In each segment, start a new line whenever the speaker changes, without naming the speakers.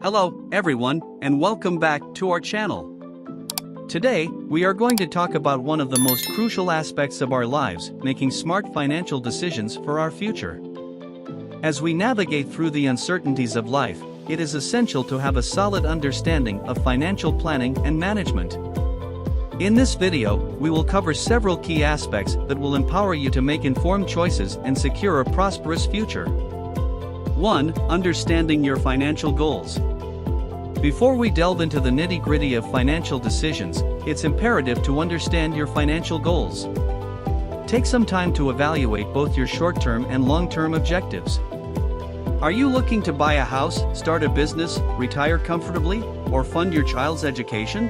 Hello, everyone, and welcome back to our channel. Today, we are going to talk about one of the most crucial aspects of our lives, making smart financial decisions for our future. As we navigate through the uncertainties of life, it is essential to have a solid understanding of financial planning and management. In this video, we will cover several key aspects that will empower you to make informed choices and secure a prosperous future. 1. Understanding your financial goals. Before we delve into the nitty-gritty of financial decisions, it's imperative to understand your financial goals. Take some time to evaluate both your short-term and long-term objectives. Are you looking to buy a house, start a business, retire comfortably, or fund your child's education?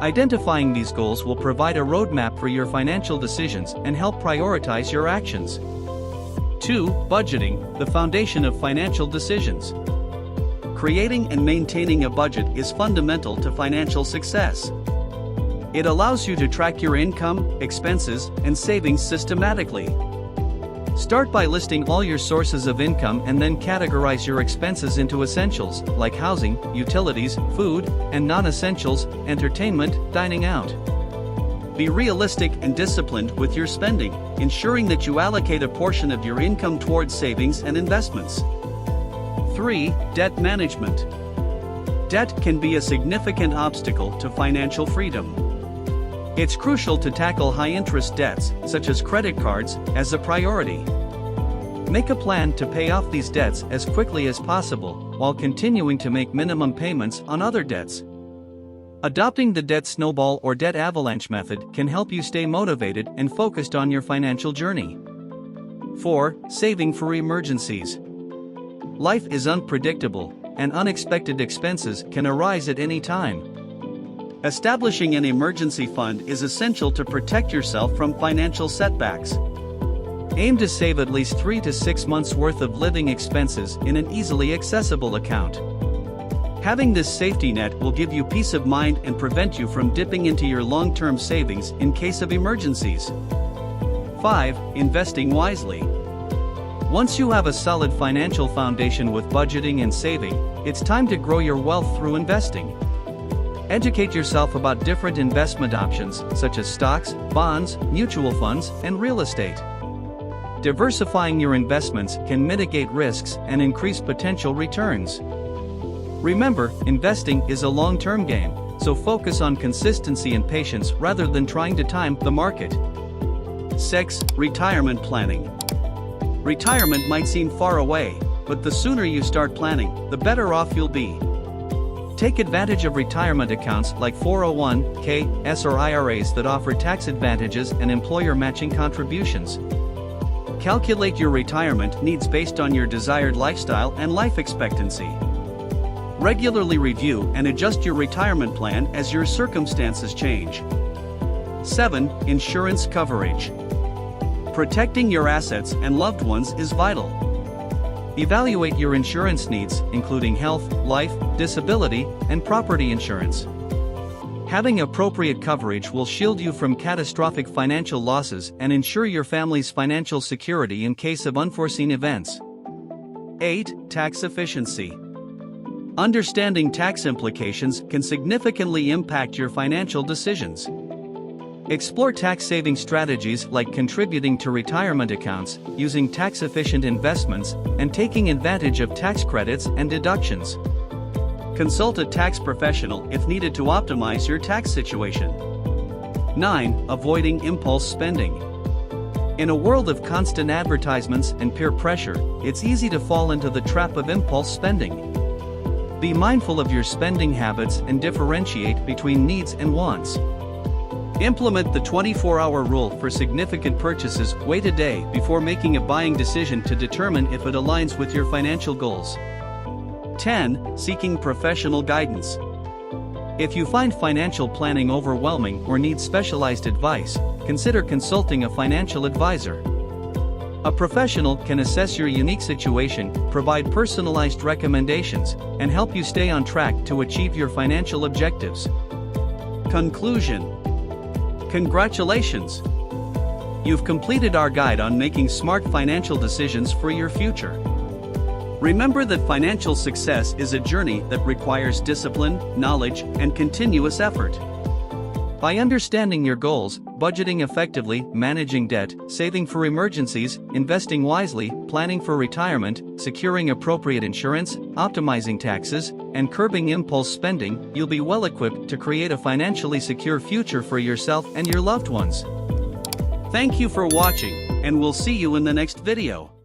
Identifying these goals will provide a roadmap for your financial decisions and help prioritize your actions. 2. Budgeting, the foundation of financial decisions. Creating and maintaining a budget is fundamental to financial success. It allows you to track your income, expenses, and savings systematically. Start by listing all your sources of income and then categorize your expenses into essentials, like housing, utilities, food, and non-essentials, entertainment, dining out. Be realistic and disciplined with your spending, ensuring that you allocate a portion of your income towards savings and investments. 3. Debt management. Debt can be a significant obstacle to financial freedom. It's crucial to tackle high-interest debts, such as credit cards, as a priority. Make a plan to pay off these debts as quickly as possible, while continuing to make minimum payments on other debts. Adopting the debt snowball or debt avalanche method can help you stay motivated and focused on your financial journey. 4. Saving for emergencies. Life is unpredictable, and unexpected expenses can arise at any time. Establishing an emergency fund is essential to protect yourself from financial setbacks. Aim to save at least 3 to 6 months' worth of living expenses in an easily accessible account. Having this safety net will give you peace of mind and prevent you from dipping into your long-term savings in case of emergencies. 5. Investing wisely. Once you have a solid financial foundation with budgeting and saving, it's time to grow your wealth through investing. Educate yourself about different investment options, such as stocks, bonds, mutual funds, and real estate. Diversifying your investments can mitigate risks and increase potential returns. Remember, investing is a long-term game, so focus on consistency and patience rather than trying to time the market. 6. Retirement planning. Retirement might seem far away, but the sooner you start planning, the better off you'll be. Take advantage of retirement accounts like 401(k)s or IRAs that offer tax advantages and employer matching contributions. Calculate your retirement needs based on your desired lifestyle and life expectancy. Regularly review and adjust your retirement plan as your circumstances change. 7. Insurance coverage. Protecting your assets and loved ones is vital. Evaluate your insurance needs, including health, life, disability, and property insurance. Having appropriate coverage will shield you from catastrophic financial losses and ensure your family's financial security in case of unforeseen events. 8. Tax efficiency. Understanding tax implications can significantly impact your financial decisions. Explore tax-saving strategies like contributing to retirement accounts, using tax-efficient investments, and taking advantage of tax credits and deductions. Consult a tax professional if needed to optimize your tax situation. 9. Avoiding impulse spending. In a world of constant advertisements and peer pressure, it's easy to fall into the trap of impulse spending. Be mindful of your spending habits and differentiate between needs and wants. Implement the 24-hour rule for significant purchases. Wait a day before making a buying decision to determine if it aligns with your financial goals. 10. Seeking professional guidance. If you find financial planning overwhelming or need specialized advice, consider consulting a financial advisor. A professional can assess your unique situation, provide personalized recommendations, and help you stay on track to achieve your financial objectives. Conclusion. Congratulations! You've completed our guide on making smart financial decisions for your future. Remember that financial success is a journey that requires discipline, knowledge, and continuous effort. By understanding your goals, budgeting effectively, managing debt, saving for emergencies, investing wisely, planning for retirement, securing appropriate insurance, optimizing taxes, and curbing impulse spending, you'll be well equipped to create a financially secure future for yourself and your loved ones. Thank you for watching, and we'll see you in the next video.